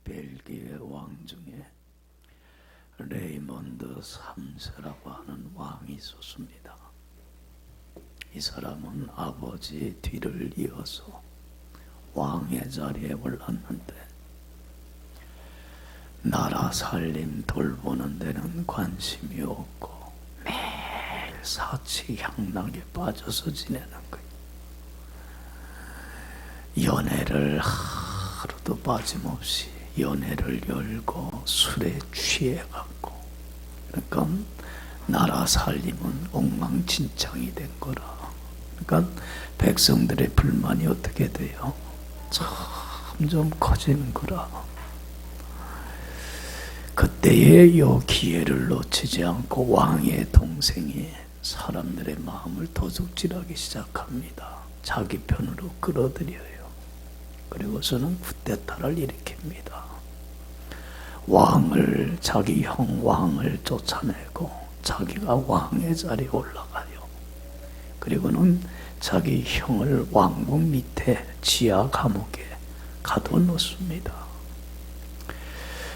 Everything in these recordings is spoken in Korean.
벨기에 왕 중에 레이몬드 3세라고 하는 왕이 있었습니다. 이 사람은 아버지의 뒤를 이어서 왕의 자리에 올랐는데 나라 살림 돌보는 데는 관심이 없고 매일 사치 향락에 빠져서 지내는 거예요. 연애를 하루도 빠짐없이 연애를 열고 술에 취해갖고, 그러니까 나라 살림은 엉망진창이 된 거라. 그러니까 백성들의 불만이 어떻게 돼요? 점점 커지는 거라. 그때에 이 기회를 놓치지 않고 왕의 동생이 사람들의 마음을 도둑질하기 시작합니다. 자기 편으로 끌어들여요. 그리고서는 쿠데타를 일으킵니다. 왕을, 자기 형 왕을 쫓아내고 자기가 왕의 자리에 올라가요. 그리고는 자기 형을 왕궁 밑에 지하 감옥에 가둬놓습니다.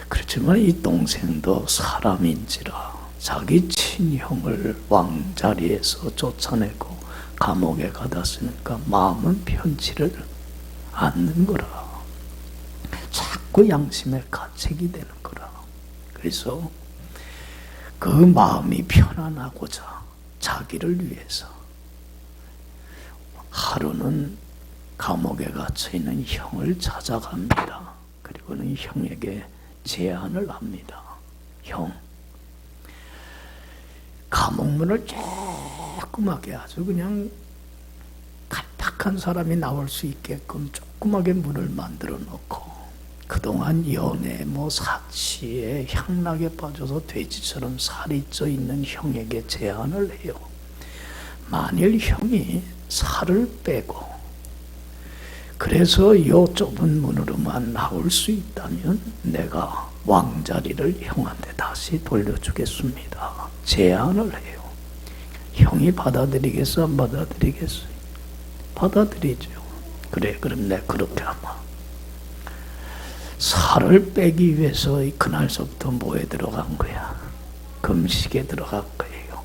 그렇지만 이 동생도 사람인지라 자기 친형을 왕자리에서 쫓아내고 감옥에 가뒀으니까 마음은 편치를 않는 거라. 자꾸 양심에 가책이 되는 거라. 그래서 그 마음이 편안하고자 자기를 위해서 하루는 감옥에 갇혀있는 형을 찾아갑니다. 그리고는 형에게 제안을 합니다. 형, 감옥문을 조그맣게 아주 그냥 갈탁한 사람이 나올 수 있게끔 조그맣게 문을 만들어 놓고 그동안 연애 사치에 향락에 빠져서 돼지처럼 살이 쪄 있는 형에게 제안을 해요. 만일 형이 살을 빼고 그래서 이 좁은 문으로만 나올 수 있다면 내가 왕자리를 형한테 다시 돌려주겠습니다. 제안을 해요. 형이 받아들이겠어? 안 받아들이겠어요? 받아들이죠. 그래, 그럼 내가 그렇게 하마. 살을 빼기 위해서 그날서부터 뭐에 들어간 거야? 금식에 들어간 거예요.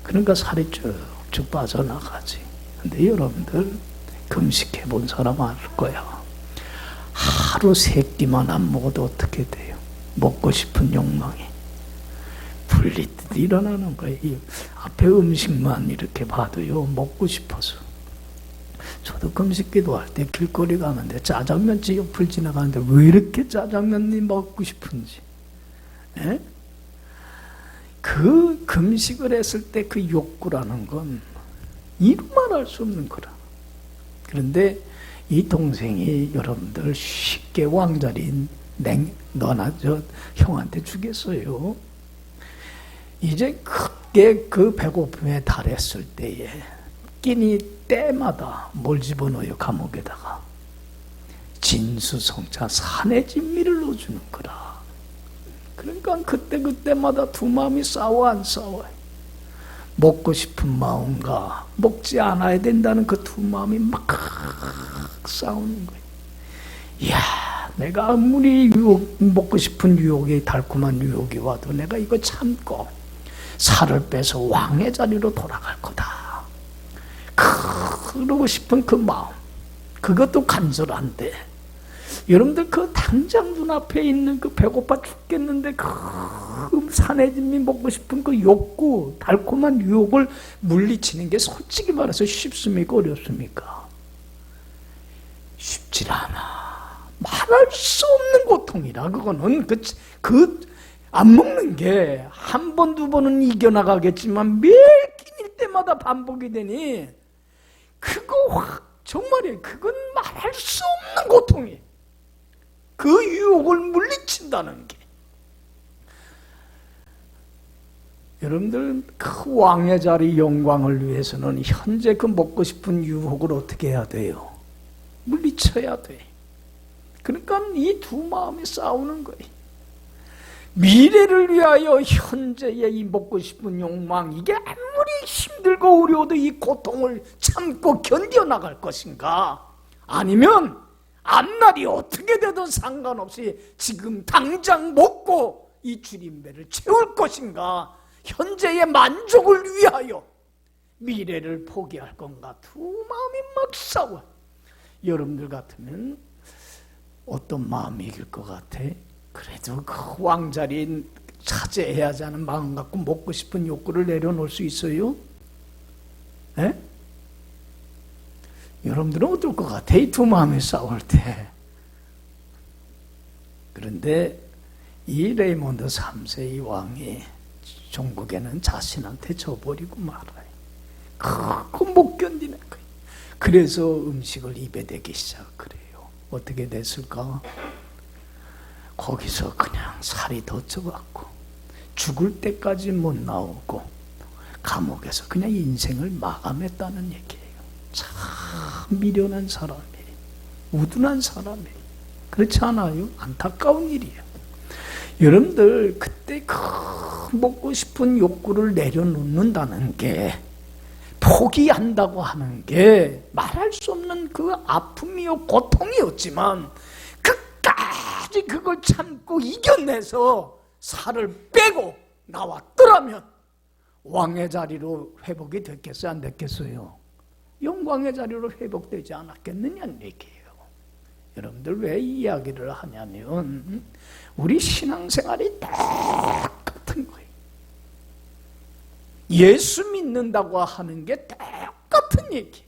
그러니까 살이 쭉쭉 빠져나가지. 근데 여러분들 금식해 본 사람 알 거야. 하루 3끼만 안 먹어도 어떻게 돼요? 먹고 싶은 욕망이 불리듯 일어나는 거예요. 앞에 음식만 이렇게 봐도요, 먹고 싶어서. 저도 금식 기도할 때 길거리 가는데 짜장면집 옆을 지나가는데 왜 이렇게 짜장면이 먹고 싶은지. 에? 그 금식을 했을 때 그 욕구라는 건 이루 말할 수 없는 거라. 그런데 이 동생이 여러분들 쉽게 왕자리인 너나 저 형한테 주겠어요. 이제 크게 그 배고픔에 달했을 때에 끼니 때마다 뭘 집어넣어요? 감옥에다가 진수성찬 산의 진미를 넣어주는 거라. 그러니까 그때마다 두 마음이 싸워 안 싸워요? 먹고 싶은 마음과 먹지 않아야 된다는 그 두 마음이 막 싸우는 거예요. 이야, 내가 아무리 먹고 싶은 유혹이, 달콤한 유혹이 와도 내가 이거 참고 살을 빼서 왕의 자리로 돌아갈 거다. 그러고 싶은 그 마음, 그것도 간절한데 여러분들 그 당장 눈앞에 있는 그 배고파 죽겠는데 그 산의 진미 먹고 싶은 그 욕구, 달콤한 유혹을 물리치는 게 솔직히 말해서 쉽습니까? 어렵습니까? 쉽질 않아. 말할 수 없는 고통이라. 그거는 안 먹는 게 한 번, 두 번은 이겨나가겠지만 매일 끼닐 때마다 반복이 되니 그거 정말이에요. 그건 말할 수 없는 고통이에요. 그 유혹을 물리친다는 게. 여러분들 그 왕의 자리 영광을 위해서는 현재 그 먹고 싶은 유혹을 어떻게 해야 돼요? 물리쳐야 돼. 그러니까 이 두 마음이 싸우는 거예요. 미래를 위하여 현재의 이 먹고 싶은 욕망, 이게 아무리 힘들고 어려워도 이 고통을 참고 견뎌나갈 것인가? 아니면 앞날이 어떻게 되든 상관없이 지금 당장 먹고 이 주님배를 채울 것인가, 현재의 만족을 위하여 미래를 포기할 건가, 두 마음이 막 싸워. 여러분들 같으면 어떤 마음이 이길 것 같아? 그래도 그 왕자리 차지해야 하는 마음 갖고 먹고 싶은 욕구를 내려놓을 수 있어요? 에? 여러분들은 어떨 것 같아? 이 두 마음이 싸울 때. 그런데 이 레이몬드 3세 이 왕이 종국에는 자신한테 져버리고 말아요. 그거 못 견디는 거예요. 그래서 음식을 입에 대기 시작해요. 어떻게 됐을까? 거기서 그냥 살이 더 쪄갖고 죽을 때까지 못 나오고 감옥에서 그냥 인생을 마감했다는 얘기예요. 참 미련한 사람이에요. 우둔한 사람이에요. 그렇지 않아요? 안타까운 일이에요. 여러분들 그때 그 먹고 싶은 욕구를 내려놓는다는 게, 포기한다고 하는 게 말할 수 없는 그 아픔이요 고통이었지만 끝까지 그걸 참고 이겨내서 살을 빼고 나왔더라면 왕의 자리로 회복이 됐겠어요? 안 됐겠어요? 영광의 자리로 회복되지 않았겠느냐는 얘기예요. 여러분들 왜 이 이야기를 하냐면 우리 신앙생활이 똑같은 거예요. 예수 믿는다고 하는 게 똑같은 얘기예요.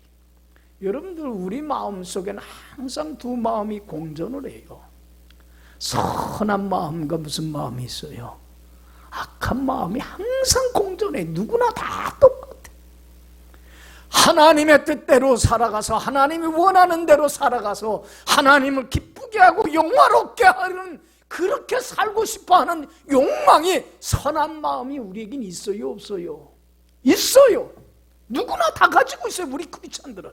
여러분들 우리 마음속에는 항상 두 마음이 공존을 해요. 선한 마음과 무슨 마음이 있어요? 악한 마음이 항상 공존해. 누구나 다 똑같아. 하나님의 뜻대로 살아가서 하나님이 원하는 대로 살아가서 하나님을 기쁘게 하고 영화롭게 하는, 그렇게 살고 싶어하는 욕망이, 선한 마음이 우리에겐 있어요 없어요? 있어요. 누구나 다 가지고 있어요, 우리 크리스찬들은.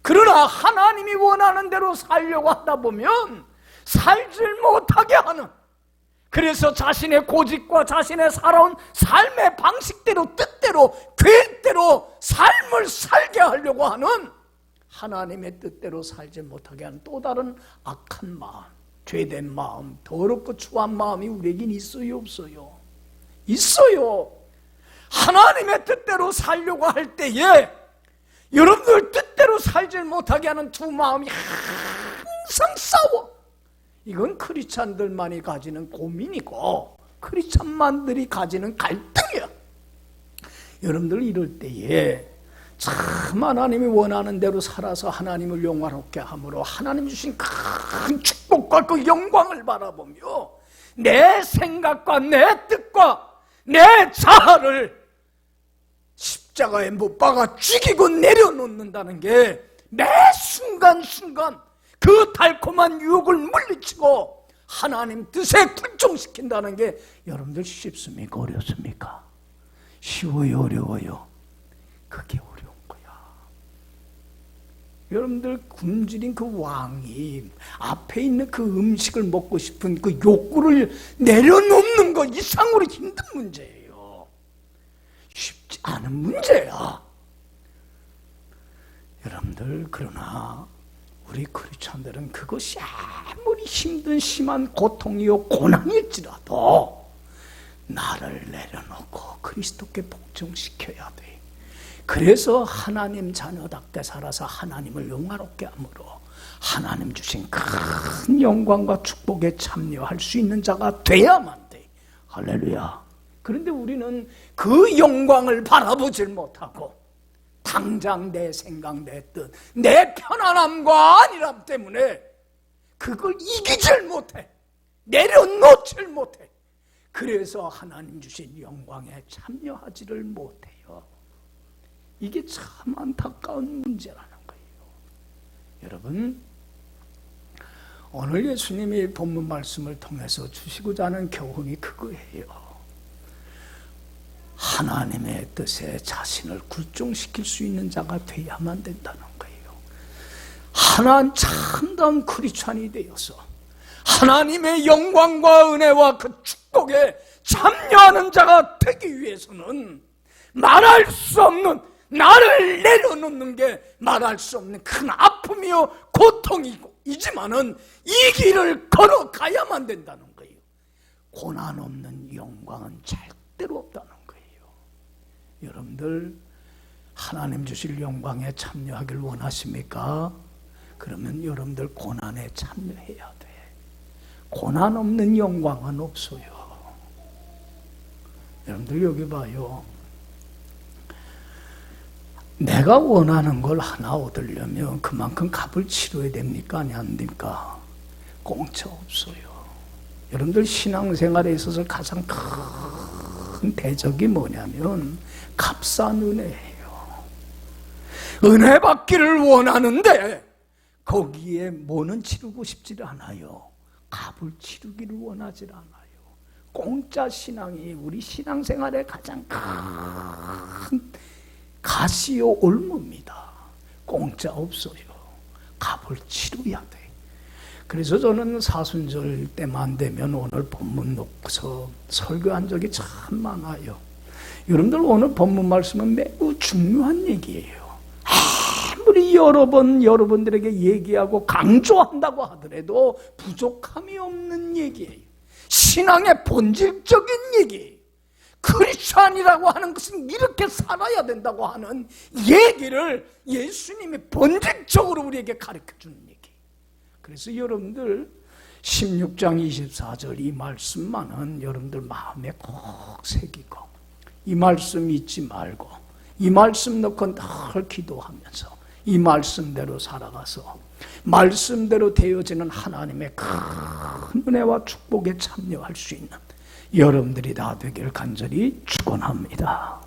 그러나 하나님이 원하는 대로 살려고 하다 보면 살질 못하게 하는, 그래서 자신의 고집과 자신의 살아온 삶의 방식대로 뜻대로 계획대로 삶을 살게 하려고 하는, 하나님의 뜻대로 살지 못하게 하는 또 다른 악한 마음, 죄된 마음, 더럽고 추한 마음이 우리에겐 있어요 없어요? 있어요. 하나님의 뜻대로 살려고 할 때에 여러분들 뜻대로 살지 못하게 하는 두 마음이 항상 싸워. 이건 크리스찬들만이 가지는 고민이고 크리스찬만들이 가지는 갈등이야. 여러분들 이럴 때에 참 하나님이 원하는 대로 살아서 하나님을 영화롭게 함으로 하나님 주신 큰 축복과 그 영광을 바라보며 내 생각과 내 뜻과 내 자아를 십자가에 못 박아 죽이고 내려놓는다는 게 매 순간순간 그 달콤한 유혹을 물리치고 하나님 뜻에 굴종시킨다는 게 여러분들 쉽습니까? 어렵습니까? 쉬워요? 어려워요? 그게 어려운 거야. 여러분들 굶주린 그 왕이 앞에 있는 그 음식을 먹고 싶은 그 욕구를 내려놓는 것 이상으로 힘든 문제예요. 쉽지 않은 문제야. 여러분들 그러나 우리 크리스찬들은 그것이 아무리 힘든 심한 고통이요 고난일지라도 나를 내려놓고 그리스도께 복종시켜야 돼. 그래서 하나님 자녀답게 살아서 하나님을 영화롭게 함으로 하나님 주신 큰 영광과 축복에 참여할 수 있는 자가 돼야만 돼. 할렐루야. 그런데 우리는 그 영광을 바라보질 못하고 당장 내 생각, 내 뜻, 내 편안함과 안일함 때문에 그걸 이기질 못해. 내려놓질 못해. 그래서 하나님 주신 영광에 참여하지를 못해요. 이게 참 안타까운 문제라는 거예요. 여러분, 오늘 예수님이 본문 말씀을 통해서 주시고자 하는 교훈이 그거예요. 하나님의 뜻에 자신을 굴종시킬 수 있는 자가 돼야만 된다는 거예요. 하나님 참다운 크리스찬이 되어서 하나님의 영광과 은혜와 그 축복에 참여하는 자가 되기 위해서는 말할 수 없는 나를 내려놓는 게 말할 수 없는 큰 아픔이요 고통이지만은 이 길을 걸어가야만 된다는 거예요. 고난 없는 영광은 절대로 없다는 거예요. 여러분들 하나님 주실 영광에 참여하길 원하십니까? 그러면 여러분들 고난에 참여해야 돼. 고난 없는 영광은 없어요. 여러분들 여기 봐요. 내가 원하는 걸 하나 얻으려면 그만큼 값을 치러야 됩니까? 아니 안 됩니까? 공짜 없어요. 여러분들 신앙생활에 있어서 가장 큰 대적이 뭐냐면 값싼 은혜예요. 은혜 받기를 원하는데 거기에 뭐는 치르고 싶지 않아요. 값을 치르기를 원하지 않아요. 공짜 신앙이 우리 신앙생활의 가장 큰 가시요 올무입니다. 공짜 없어요. 값을 치러야 돼. 그래서 저는 사순절 때만 되면 오늘 본문 놓고서 설교한 적이 참 많아요. 여러분들 오늘 본문 말씀은 매우 중요한 얘기예요. 아무리 여러 번 여러분들에게 얘기하고 강조한다고 하더라도 부족함이 없는 얘기예요. 신앙의 본질적인 얘기예요. 크리스찬이라고 하는 것은 이렇게 살아야 된다고 하는 얘기를 예수님이 본질적으로 우리에게 가르쳐주는 얘기예요. 그래서 여러분들 16장 24절 이 말씀만은 여러분들 마음에 꼭 새기고 이 말씀 잊지 말고 이 말씀 넣고 늘 기도하면서 이 말씀대로 살아가서 말씀대로 되어지는 하나님의 큰 은혜와 축복에 참여할 수 있는 여러분들이 다 되길 간절히 축원합니다.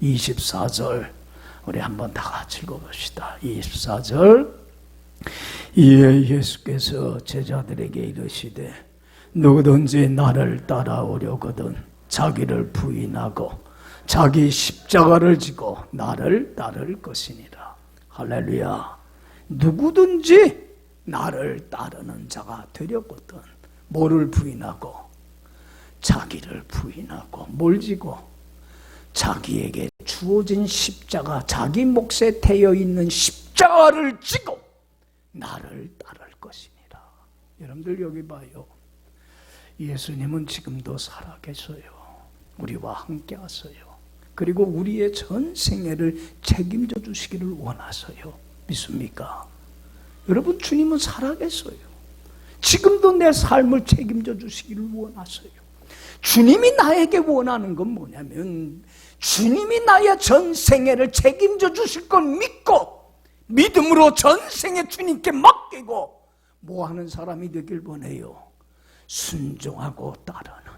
24절 우리 한번 다 같이 읽어봅시다. 24절 이에 예수께서 제자들에게 이르시되 누구든지 나를 따라오려거든 자기를 부인하고 자기 십자가를 지고 나를 따를 것이니라. 할렐루야. 누구든지 나를 따르는 자가 되려거든 뭐를 부인하고 자기를 부인하고 뭘 지고 자기에게 주어진 십자가 자기 몫에 태여 있는 십자가를 지고 나를 따를 것이니라. 여러분들 여기 봐요. 예수님은 지금도 살아계셔요. 우리와 함께 하세요. 그리고 우리의 전 생애를 책임져 주시기를 원하세요. 믿습니까? 여러분 주님은 살아계셔요. 지금도 내 삶을 책임져 주시기를 원하세요. 주님이 나에게 원하는 건 뭐냐면 주님이 나의 전생애를 책임져 주실 걸 믿고 믿음으로 전생에 주님께 맡기고 뭐하는 사람이 되길 원해요. 순종하고 따르는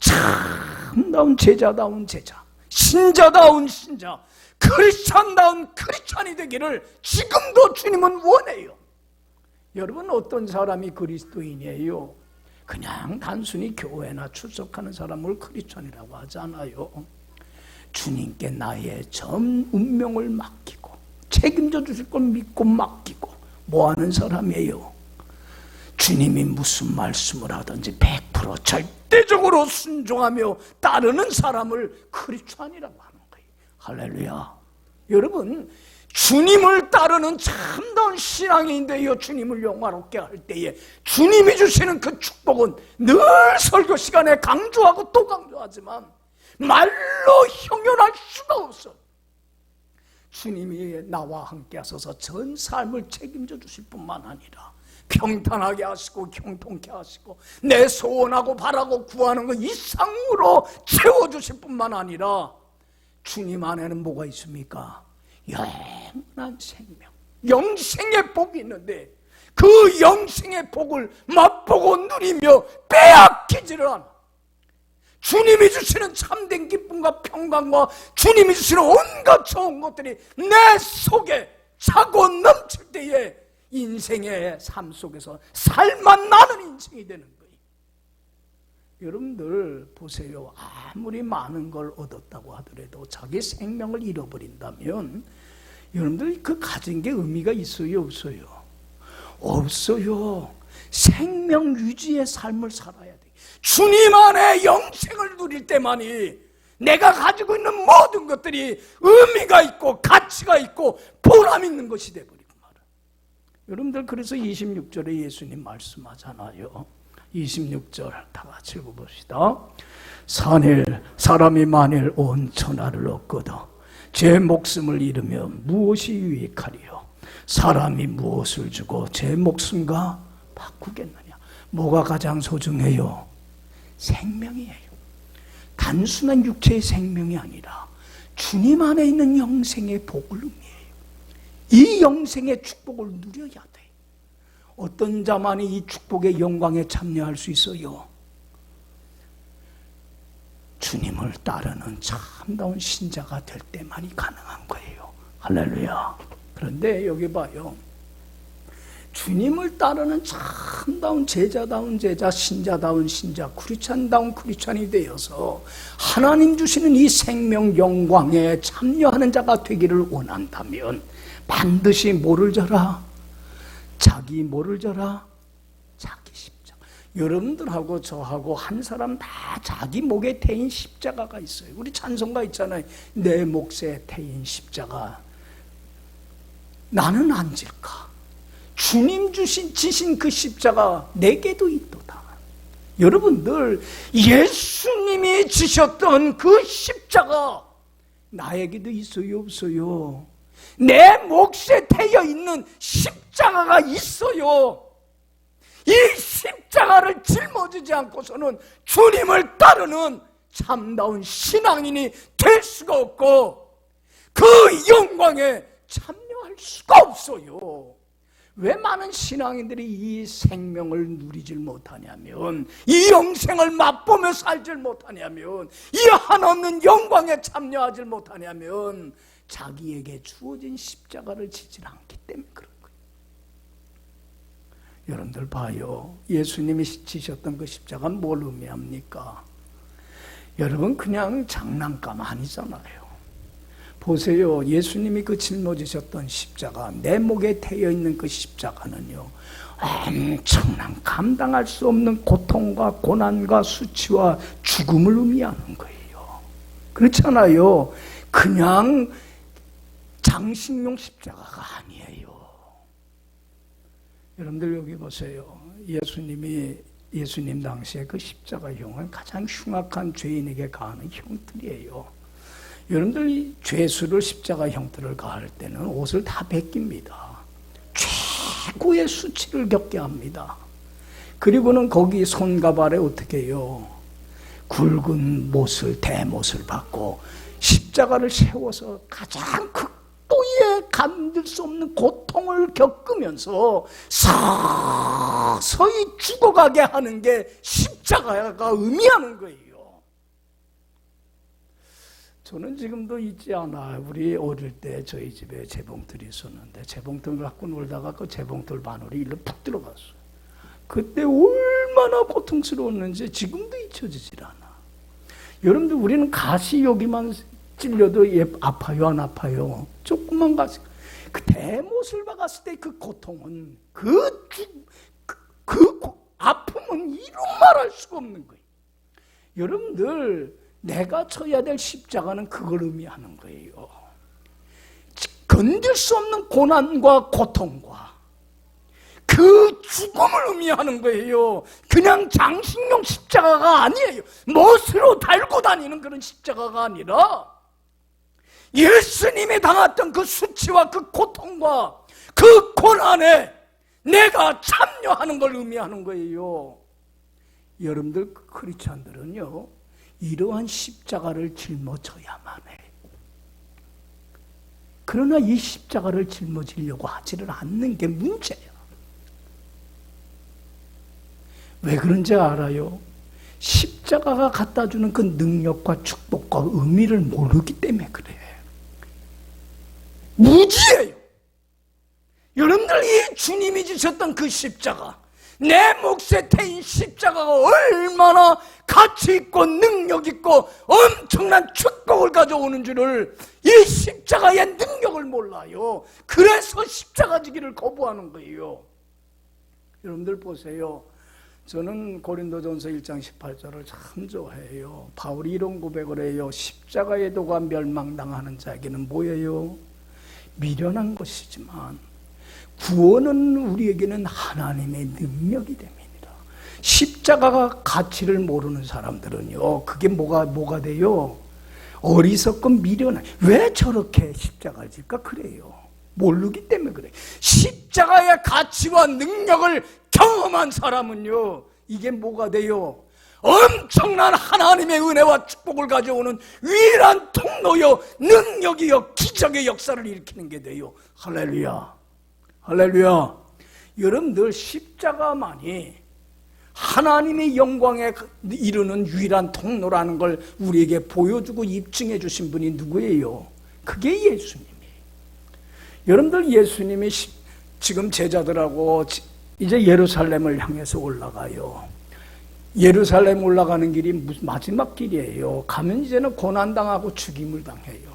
참다운 제자다운 제자, 신자다운 신자, 크리스찬다운 크리스찬이 되기를 지금도 주님은 원해요. 여러분 어떤 사람이 그리스도인이에요? 그냥 단순히 교회나 출석하는 사람을 크리스찬이라고 하지 않아요. 주님께 나의 전 운명을 맡기고 책임져 주실 걸 믿고 맡기고 뭐하는 사람이에요? 주님이 무슨 말씀을 하든지 100% 절대적으로 순종하며 따르는 사람을 크리스찬이라고 하는 거예요. 할렐루야. 여러분 주님을 따르는 참다운 신앙인데요, 주님을 영화롭게 할 때에 주님이 주시는 그 축복은 늘 설교 시간에 강조하고 또 강조하지만 말로 형용할 수가 없어. 주님이 나와 함께 하셔서 전 삶을 책임져 주실 뿐만 아니라 평탄하게 하시고 형통케 하시고 내 소원하고 바라고 구하는 것 이상으로 채워주실 뿐만 아니라 주님 안에는 뭐가 있습니까? 영원한 생명, 영생의 복이 있는데 그 영생의 복을 맛보고 누리며 빼앗기지를 않아. 주님이 주시는 참된 기쁨과 평강과 주님이 주시는 온갖 좋은 것들이 내 속에 차고 넘칠 때에 인생의 삶 속에서 살만 나는 인생이 되는 거예요. 여러분들 보세요. 아무리 많은 걸 얻었다고 하더라도 자기 생명을 잃어버린다면 여러분들 그 가진 게 의미가 있어요, 없어요? 없어요. 생명 유지의 삶을 살아야 돼. 주님 안에 영생을 누릴 때만이 내가 가지고 있는 모든 것들이 의미가 있고 가치가 있고 보람 있는 것이 되어버리고 말이에요. 여러분들 그래서 26절에 예수님 말씀하잖아요. 26절 다 같이 읽어봅시다. 사람이 만일 온 천하를 얻거든 제 목숨을 잃으면 무엇이 유익하리요? 사람이 무엇을 주고 제 목숨과 바꾸겠느냐? 뭐가 가장 소중해요? 생명이에요. 단순한 육체의 생명이 아니라 주님 안에 있는 영생의 복을 의미해요. 이 영생의 축복을 누려야 돼. 어떤 자만이 이 축복의 영광에 참여할 수 있어요? 주님을 따르는 참다운 신자가 될 때만이 가능한 거예요. 할렐루야. 그런데 여기 봐요. 주님을 따르는 참다운 제자다운 제자, 신자다운 신자, 크리스찬다운 크리스찬이 되어서 하나님 주시는 이 생명 영광에 참여하는 자가 되기를 원한다면 반드시 뭐를 져라? 자기 뭐를 져라? 자기 십자가. 여러분들하고 저하고 한 사람 다 자기 목에 태인 십자가가 있어요. 우리 찬송가 있잖아요. 내 몫에 태인 십자가 나는 안 질까? 주님 지신 그 십자가 내게도 있도다. 여러분들 예수님이 지셨던 그 십자가 나에게도 있어요 없어요? 내 몫에 태여 있는 십자가가 있어요. 이 십자가를 짊어지지 않고서는 주님을 따르는 참다운 신앙인이 될 수가 없고 그 영광에 참여할 수가 없어요. 왜 많은 신앙인들이 이 생명을 누리질 못하냐면, 이 영생을 맛보며 살질 못하냐면, 이 한없는 영광에 참여하질 못하냐면 자기에게 주어진 십자가를 지질 않기 때문에 그런 거예요. 여러분들 봐요. 예수님이 지셨던 그 십자가는 뭘 의미합니까? 여러분 그냥 장난감 아니잖아요. 보세요. 예수님이 그 짊어지셨던 십자가, 내 목에 태여 있는 그 십자가는요, 엄청난 감당할 수 없는 고통과 고난과 수치와 죽음을 의미하는 거예요. 그렇잖아요. 그냥 장식용 십자가가 아니에요. 여러분들 여기 보세요. 예수님 당시에 그 십자가형은 가장 흉악한 죄인에게 가하는 형틀이에요. 여러분들 죄수를 십자가 형틀을 가할 때는 옷을 다 벗깁니다. 최고의 수치를 겪게 합니다. 그리고는 거기 손과 발에 어떻게 해요? 굵은 못을, 대못을 받고 십자가를 세워서 가장 극도의 감들 수 없는 고통을 겪으면서 서서히 죽어가게 하는 게 십자가가 의미하는 거예요. 저는 지금도 잊지 않아요. 우리 어릴 때 저희 집에 재봉틀이 있었는데 재봉틀을 갖고 놀다가 그 재봉틀 바늘이 일로 푹 들어갔어요. 그때 얼마나 고통스러웠는지 지금도 잊혀지질 않아. 여러분들 우리는 가시 여기만 찔려도 아파요 안 아파요? 조금만 가시. 그 대못을 박았을 때 그 고통은 그 아픔은 이루 말할 수가 없는 거예요. 여러분들 내가 쳐야 될 십자가는 그걸 의미하는 거예요. 건들 수 없는 고난과 고통과 그 죽음을 의미하는 거예요. 그냥 장식용 십자가가 아니에요. 못으로 달고 다니는 그런 십자가가 아니라 예수님이 당했던 그 수치와 그 고통과 그 고난에 내가 참여하는 걸 의미하는 거예요. 여러분들 크리스찬들은요, 이러한 십자가를 짊어져야만 해. 그러나 이 십자가를 짊어지려고 하지를 않는 게 문제야. 왜 그런지 알아요? 십자가가 갖다주는 그 능력과 축복과 의미를 모르기 때문에 그래. 무지예요. 여러분들 이 주님이 지셨던 그 십자가, 내 몫에 태인 십자가가 얼마나 가치 있고 능력 있고 엄청난 축복을 가져오는 줄을 이 십자가의 능력을 몰라요. 그래서 십자가 지기를 거부하는 거예요. 여러분들 보세요. 저는 고린도전서 1장 18절을 참 좋아해요. 바울이 이런 고백을 해요. 십자가의 도가 멸망당하는 자에게는 뭐예요? 미련한 것이지만 구원은 우리에게는 하나님의 능력이 됩니다. 십자가가 가치를 모르는 사람들은요, 그게 뭐가 돼요? 어리석고 미련한. 왜 저렇게 십자가를 질까? 그래요. 모르기 때문에 그래. 십자가의 가치와 능력을 경험한 사람은요, 이게 뭐가 돼요? 엄청난 하나님의 은혜와 축복을 가져오는 유일한 통로요, 능력이요, 기적의 역사를 일으키는 게 돼요. 할렐루야, 할렐루야. 여러분들, 십자가만이 하나님의 영광에 이르는 유일한 통로라는 걸 우리에게 보여주고 입증해 주신 분이 누구예요? 그게 예수님이에요. 여러분들, 예수님이 지금 제자들하고 이제 예루살렘을 향해서 올라가요. 예루살렘 올라가는 길이 무슨 마지막 길이에요. 가면 이제는 고난당하고 죽임을 당해요.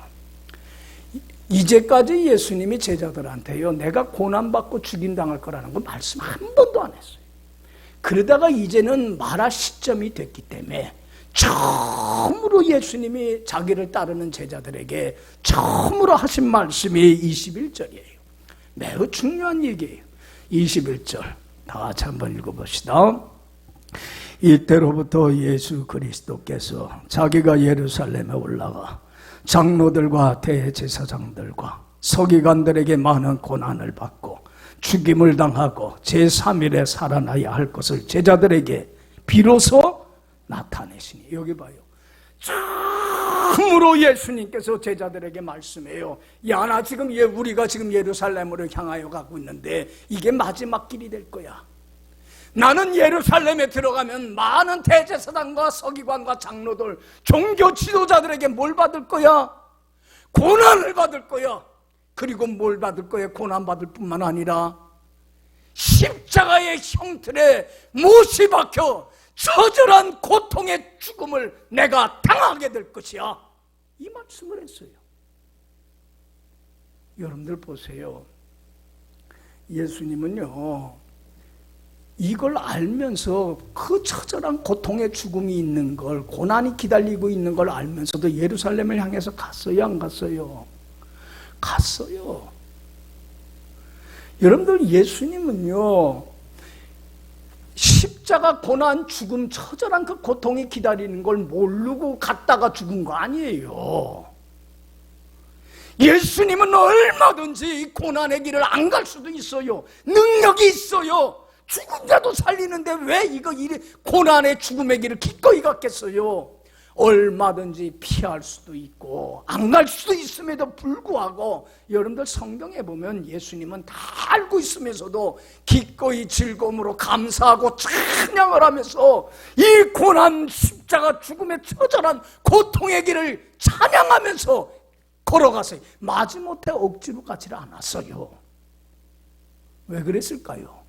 이제까지 예수님이 제자들한테요, 내가 고난받고 죽임당할 거라는 거 말씀 한 번도 안 했어요. 그러다가 이제는 말할 시점이 됐기 때문에 처음으로 예수님이 자기를 따르는 제자들에게 처음으로 하신 말씀이 21절이에요. 매우 중요한 얘기예요. 21절 다 같이 한번 읽어봅시다. 이때로부터 예수 그리스도께서 자기가 예루살렘에 올라가 장로들과 대제사장들과 서기관들에게 많은 고난을 받고 죽임을 당하고 제3일에 살아나야 할 것을 제자들에게 비로소 나타내시니. 여기 봐요. 처음으로 예수님께서 제자들에게 말씀해요. 야, 나 지금 우리가 지금 예루살렘으로 향하여 가고 있는데 이게 마지막 길이 될 거야. 나는 예루살렘에 들어가면 많은 대제사장과 서기관과 장로들, 종교 지도자들에게 뭘 받을 거야? 고난을 받을 거야. 그리고 뭘 받을 거야? 고난 받을 뿐만 아니라 십자가의 형틀에 못이 박혀 처절한 고통의 죽음을 내가 당하게 될 것이야. 이 말씀을 했어요. 여러분들 보세요. 예수님은요, 이걸 알면서 그 처절한 고통의 죽음이 있는 걸, 고난이 기다리고 있는 걸 알면서도 예루살렘을 향해서 갔어요, 안 갔어요? 갔어요. 여러분들, 예수님은요, 십자가 고난, 죽음, 처절한 그 고통이 기다리는 걸 모르고 갔다가 죽은 거 아니에요. 예수님은 얼마든지 이 고난의 길을 안 갈 수도 있어요. 능력이 있어요. 죽은 자도 살리는데 왜 고난의 죽음의 길을 기꺼이 갔겠어요? 얼마든지 피할 수도 있고 안 갈 수도 있음에도 불구하고, 여러분들 성경에 보면 예수님은 다 알고 있으면서도 기꺼이 즐거움으로 감사하고 찬양을 하면서 이 고난, 십자가, 죽음의 처절한 고통의 길을 찬양하면서 걸어가세요. 마지못해 억지로 가지를 않았어요. 왜 그랬을까요?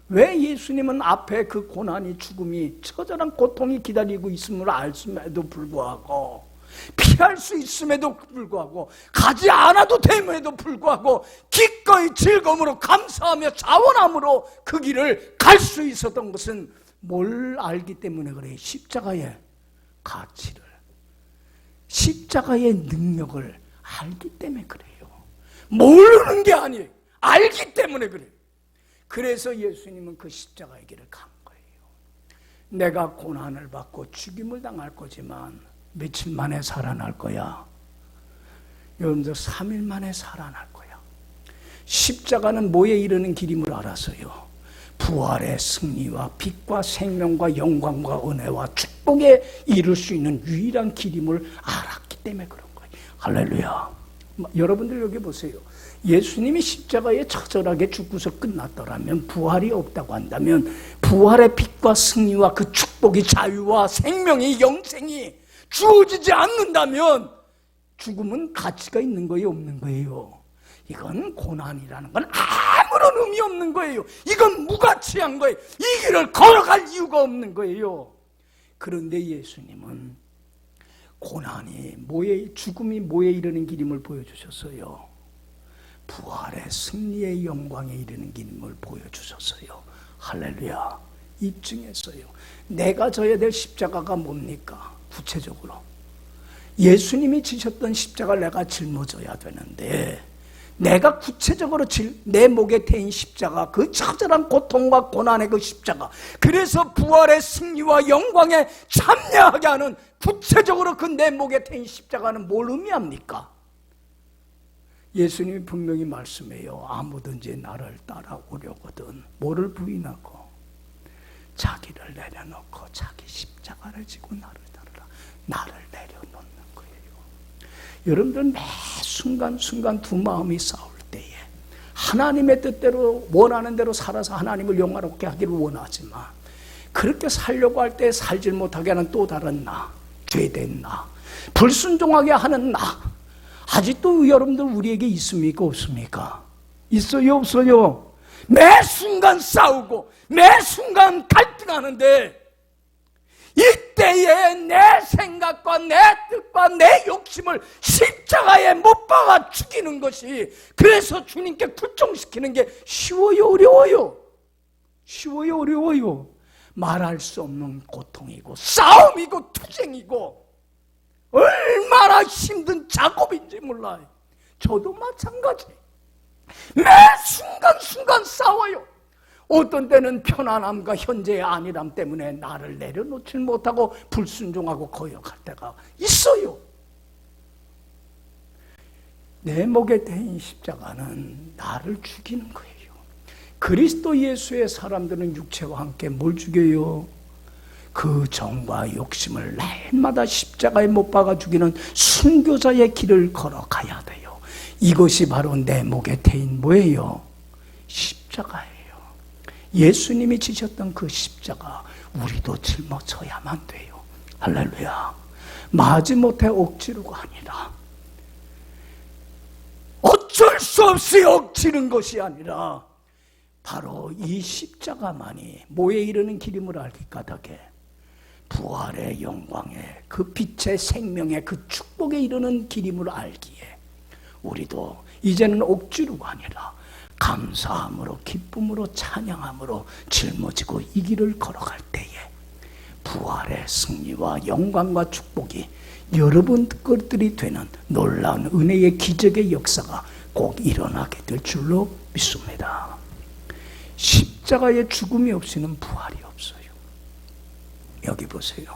왜 예수님은 앞에 그 고난이, 죽음이, 처절한 고통이 기다리고 있음을 알음에도 불구하고, 피할 수 있음에도 불구하고, 가지 않아도 됨에도 불구하고 기꺼이 즐거움으로 감사하며 자원함으로 그 길을 갈 수 있었던 것은 뭘 알기 때문에 그래요? 십자가의 가치를, 십자가의 능력을 알기 때문에 그래요. 모르는 게 아니에요. 알기 때문에 그래요. 그래서 예수님은 그 십자가의 길을 간 거예요. 내가 고난을 받고 죽임을 당할 거지만 며칠 만에 살아날 거야. 여러분들, 3일 만에 살아날 거야. 십자가는 뭐에 이르는 길임을 알았어요. 부활의 승리와 빛과 생명과 영광과 은혜와 축복에 이룰 수 있는 유일한 길임을 알았기 때문에 그런 거예요. 할렐루야. 여러분들 여기 보세요. 예수님이 십자가에 처절하게 죽고서 끝났더라면, 부활이 없다고 한다면, 부활의 빛과 승리와 그 축복이, 자유와 생명이, 영생이 주어지지 않는다면 죽음은 가치가 있는 거예요, 없는 거예요? 이건 고난이라는 건 아무런 의미 없는 거예요. 이건 무가치한 거예요. 이 길을 걸어갈 이유가 없는 거예요. 그런데 예수님은 고난이 죽음이 뭐에 이르는 길임을 보여주셨어요. 부활의 승리의 영광에 이르는 길임을 보여주셨어요. 할렐루야. 입증했어요. 내가 져야 될 십자가가 뭡니까? 구체적으로 예수님이 지셨던 십자가를 내가 짊어져야 되는데, 내가 구체적으로 내 목에 태인 십자가, 그 처절한 고통과 고난의 그 십자가, 그래서 부활의 승리와 영광에 참여하게 하는 구체적으로 그 내 목에 태인 십자가는 뭘 의미합니까? 예수님이 분명히 말씀해요. 아무든지 나를 따라오려거든 뭐를 부인하고 자기를 내려놓고 자기 십자가를 지고 나를 따르라. 나를 내려놓는 거예요. 여러분들 매 순간순간 두 마음이 싸울 때에 하나님의 뜻대로 원하는 대로 살아서 하나님을 영화롭게 하기를 원하지만, 그렇게 살려고 할 때 살지 못하게 하는 또 다른 나, 죄된 나, 불순종하게 하는 나, 아직도 여러분들 우리에게 있습니까? 없습니까? 있어요? 없어요? 매 순간 싸우고 매 순간 갈등하는데, 이때에 내 생각과 내 뜻과 내 욕심을 십자가에 못 박아 죽이는 것이, 그래서 주님께 굴종시키는 게 쉬워요? 어려워요? 쉬워요? 어려워요? 말할 수 없는 고통이고 싸움이고 투쟁이고 얼마나 힘든 작업인지 몰라요. 저도 마찬가지. 매 순간순간 싸워요. 어떤 때는 편안함과 현재의 안일함 때문에 나를 내려놓질 못하고 불순종하고 거역할 때가 있어요. 내 목에 대인 십자가는 나를 죽이는 거예요. 그리스도 예수의 사람들은 육체와 함께 뭘 죽여요? 그 정과 욕심을 날마다 십자가에 못 박아 죽이는 순교자의 길을 걸어가야 돼요. 이것이 바로 내 목에 태인 뭐예요? 십자가예요. 예수님이 지셨던 그 십자가, 우리도 짊어져야만 돼요. 할렐루야. 마지못해 억지로가 아니라, 어쩔 수 없이 억지는 것이 아니라, 바로 이 십자가만이 뭐에 이르는 길임을 알기 까닭에, 부활의 영광에, 그 빛의 생명의 그 축복에 이르는 길임을 알기에, 우리도 이제는 억지로가 아니라 감사함으로, 기쁨으로, 찬양함으로 짊어지고 이 길을 걸어갈 때에 부활의 승리와 영광과 축복이 여러분 것들이 되는 놀라운 은혜의 기적의 역사가 꼭 일어나게 될 줄로 믿습니다. 십자가의 죽음이 없이는 부활이 없어요. 여기 보세요.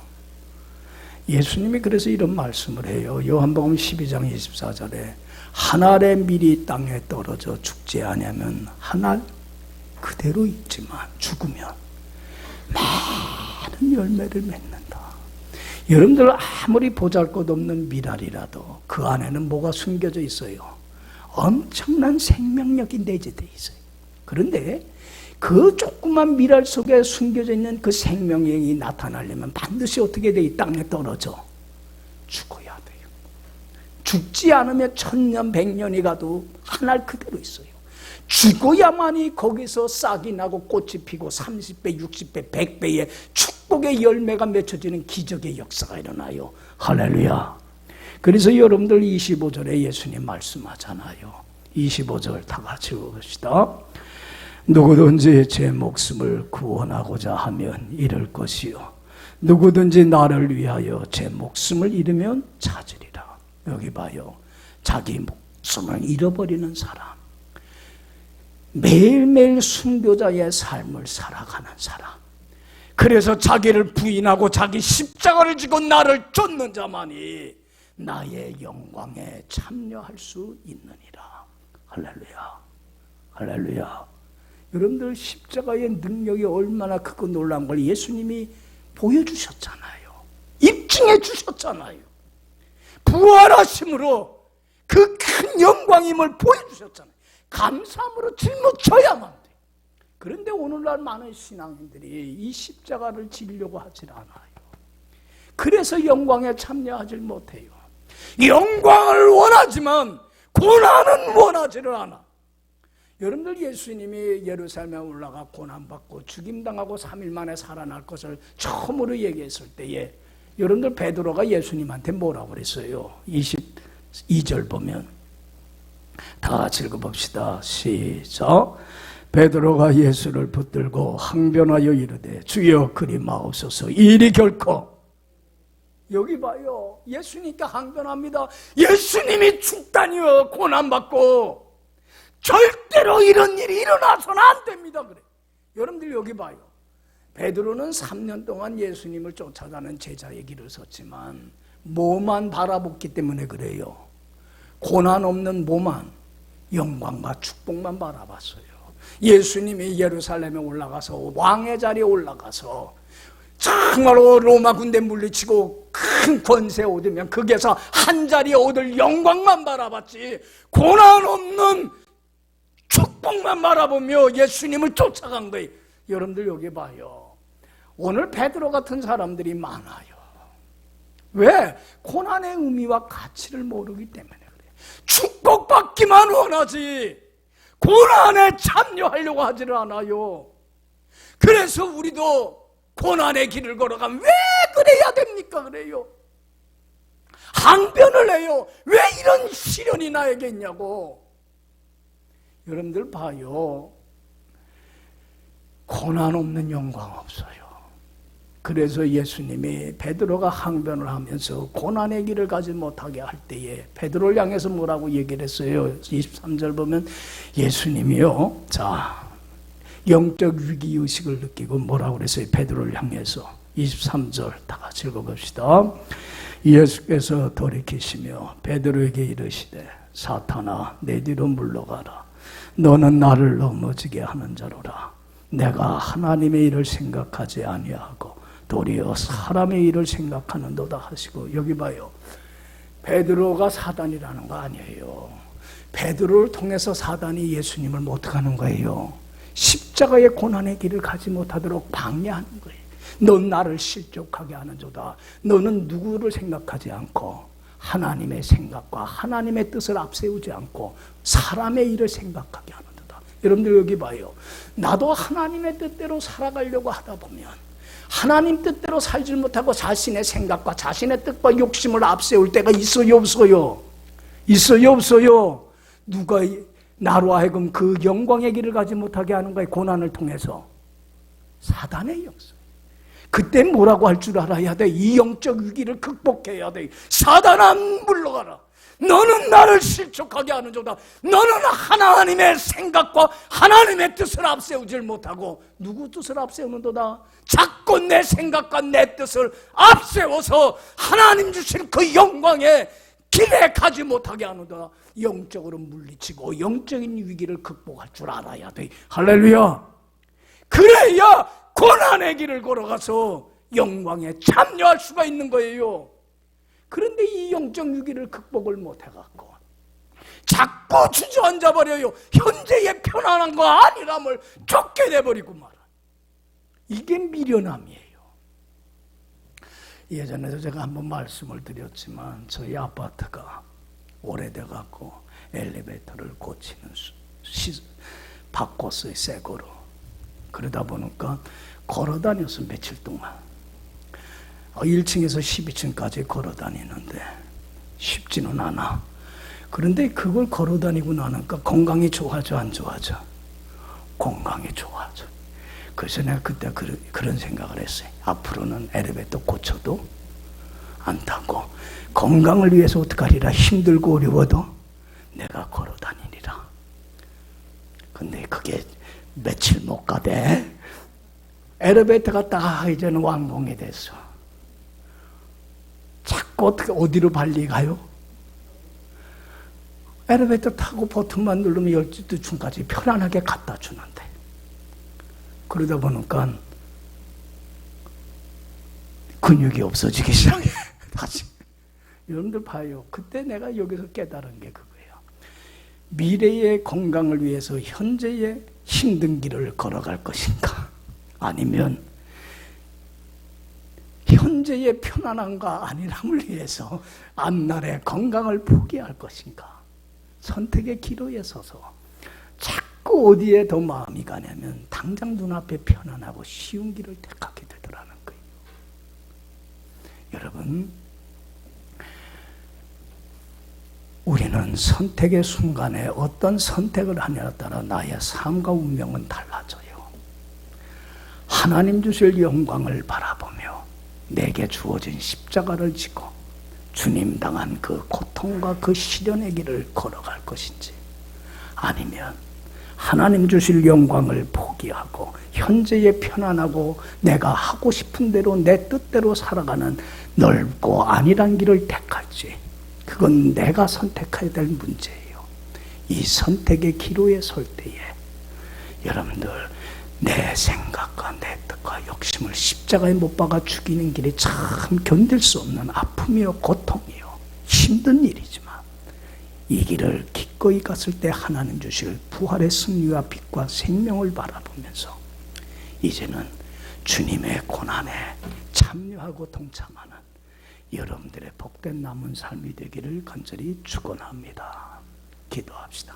예수님이 그래서 이런 말씀을 해요. 요한복음 12장 24절에 한 알의 밀이 땅에 떨어져 죽지 아니하면 한 알 그대로 있지만 죽으면 많은 열매를 맺는다. 여러분들 아무리 보잘것없는 밀알이라도 그 안에는 뭐가 숨겨져 있어요? 엄청난 생명력이 내재되어 있어요. 그런데 그 조그만 밀알 속에 숨겨져 있는 그 생명력이 나타나려면 반드시 어떻게 돼? 이 땅에 떨어져 죽어야 돼요. 죽지 않으면 1000년 100년이 가도 한 알 그대로 있어요. 죽어야만이 거기서 싹이 나고 꽃이 피고 30배, 60배, 100배의 축복의 열매가 맺혀지는 기적의 역사가 일어나요. 할렐루야. 그래서 여러분들 25절에 예수님 말씀하잖아요. 25절 다 같이 읽읍시다. 누구든지 제 목숨을 구원하고자 하면 잃을 것이요 누구든지 나를 위하여 제 목숨을 잃으면 찾으리라. 여기 봐요. 자기 목숨을 잃어버리는 사람, 매일매일 순교자의 삶을 살아가는 사람, 그래서 자기를 부인하고 자기 십자가를 지고 나를 쫓는 자만이 나의 영광에 참여할 수 있느니라. 할렐루야. 할렐루야. 여러분들 십자가의 능력이 얼마나 크고 놀라운 걸 예수님이 보여주셨잖아요. 입증해 주셨잖아요. 부활하심으로 그 큰 영광임을 보여주셨잖아요. 감사함으로 짊어져야만 돼. 그런데 오늘날 많은 신앙인들이 이 십자가를 지려고 하질 않아요. 그래서 영광에 참여하지 못해요. 영광을 원하지만 고난은 원하지를 않아. 여러분들 예수님이 예루살렘에 올라가 고난받고 죽임당하고 3일 만에 살아날 것을 처음으로 얘기했을 때에 여러분들 베드로가 예수님한테 뭐라고 그랬어요? 22절 보면 다 같이 읽어봅시다. 시작. 베드로가 예수를 붙들고 항변하여 이르되 주여 그리 마옵소서. 이 일이 결코, 여기 봐요, 예수님께 항변합니다. 예수님이 죽다니요, 고난받고 절대로 이런 일이 일어나서는 안 됩니다. 그래. 여러분들 여기 봐요. 베드로는 3년 동안 예수님을 쫓아가는 제자의 길을 섰지만 뭐만 바라봤기 때문에 그래요. 고난 없는 뭐만, 영광과 축복만 바라봤어요. 예수님이 예루살렘에 올라가서 왕의 자리에 올라가서 정말로 로마 군대 물리치고 큰 권세 얻으면 거기에서 한 자리에 얻을 영광만 바라봤지 고난 없는 축복만 바라보며 예수님을 쫓아간 거예요. 여러분들 여기 봐요. 오늘 베드로 같은 사람들이 많아요. 왜? 고난의 의미와 가치를 모르기 때문에 그래요. 축복받기만 원하지 고난에 참여하려고 하지를 않아요. 그래서 우리도 고난의 길을 걸어가면 왜 그래야 됩니까? 그래요. 항변을 해요. 왜 이런 시련이 나에게 있냐고. 여러분들 봐요. 고난 없는 영광 없어요. 그래서 예수님이 베드로가 항변을 하면서 고난의 길을 가지 못하게 할 때에 베드로를 향해서 뭐라고 얘기를 했어요? 23절 보면 예수님이요, 자, 영적 위기의식을 느끼고 뭐라고 그랬어요? 베드로를 향해서 23절 다 같이 읽어봅시다. 예수께서 돌이키시며 베드로에게 이르시되 사탄아 내 뒤로 물러가라. 너는 나를 넘어지게 하는 자로라. 내가 하나님의 일을 생각하지 아니하고 도리어 사람의 일을 생각하는도다 하시고. 여기 봐요. 베드로가 사단이라는 거 아니에요. 베드로를 통해서 사단이 예수님을 못하는 거예요. 십자가의 고난의 길을 가지 못하도록 방해하는 거예요. 넌 나를 실족하게 하는 조다. 너는 누구를 생각하지 않고 하나님의 생각과 하나님의 뜻을 앞세우지 않고 사람의 일을 생각하게 하는 도다. 여러분들 여기 봐요. 나도 하나님의 뜻대로 살아가려고 하다 보면 하나님 뜻대로 살지 못하고 자신의 생각과 자신의 뜻과 욕심을 앞세울 때가 있어요, 없어요? 있어요, 없어요? 누가 나로 하여금 그 영광의 길을 가지 못하게 하는 거예요? 고난을 통해서 사단의 역사. 그때 뭐라고 할 줄 알아야 돼? 이 영적 위기를 극복해야 돼. 사단아 물러가라. 너는 나를 실족하게 하는 조다. 너는 하나님의 생각과 하나님의 뜻을 앞세우질 못하고 누구 뜻을 앞세우는도다? 자꾸 내 생각과 내 뜻을 앞세워서 하나님 주신 그 영광의 길에 가지 못하게 하는도다. 영적으로 물리치고 영적인 위기를 극복할 줄 알아야 돼. 할렐루야. 그래야 고난의 길을 걸어가서 영광에 참여할 수가 있는 거예요. 그런데 이 영적 위기를 극복을 못해갖고 자꾸 주저앉아 버려요. 현재의 편안함과 안일함을 쫓게 돼버리고 말아. 이게 미련함이에요. 예전에도 제가 한번 말씀을 드렸지만 저희 아파트가 오래돼갖고 엘리베이터를 고치는 바꿨어요. 새 거로. 그러다 보니까 걸어다녀서 며칠 동안 1층에서 12층까지 걸어다니는데 쉽지는 않아. 그런데 그걸 걸어다니고 나니까 건강이 좋아져, 안 좋아져? 건강이 좋아져. 그래서 내가 그때 그런 생각을 했어요. 앞으로는 엘리베이터 고쳐도 안 타고 건강을 위해서 어떡하리라. 힘들고 어려워도 내가 걸어다니리라. 근데 그게 며칠 못 가대. 엘리베이터가 딱 이제는 완공이 됐어. 자꾸 어디로 발리 가요? 엘리베이터 타고 버튼만 누르면 12층까지 편안하게 갖다 주는데. 그러다 보니까 근육이 없어지기 시작해. 다시. 여러분들 봐요. 그때 내가 여기서 깨달은 게 그거예요. 미래의 건강을 위해서 현재의 힘든 길을 걸어갈 것인가? 아니면 현재의 편안함과 안일함을 위해서 앞날의 건강을 포기할 것인가? 선택의 기로에 서서 자꾸 어디에 더 마음이 가냐면 당장 눈앞에 편안하고 쉬운 길을 택하게 되더라는 거예요. 여러분, 우리는 선택의 순간에 어떤 선택을 하냐에 따라 나의 삶과 운명은 달라져요. 하나님 주실 영광을 바라보며 내게 주어진 십자가를 지고 주님 당한 그 고통과 그 시련의 길을 걸어갈 것인지, 아니면 하나님 주실 영광을 포기하고 현재의 편안하고 내가 하고 싶은 대로 내 뜻대로 살아가는 넓고 안일한 길을 택할지, 그건 내가 선택해야 될 문제예요. 이 선택의 기로에 설 때에 여러분들, 내 생각과 내 뜻과 욕심을 십자가에 못 박아 죽이는 길이 참 견딜 수 없는 아픔이요 고통이요 힘든 일이지만, 이 길을 기꺼이 갔을 때 하나님 주실 부활의 승리와 빛과 생명을 바라보면서 이제는 주님의 고난에 참여하고 동참하는 여러분들의 복된 남은 삶이 되기를 간절히 축원합니다. 기도합시다.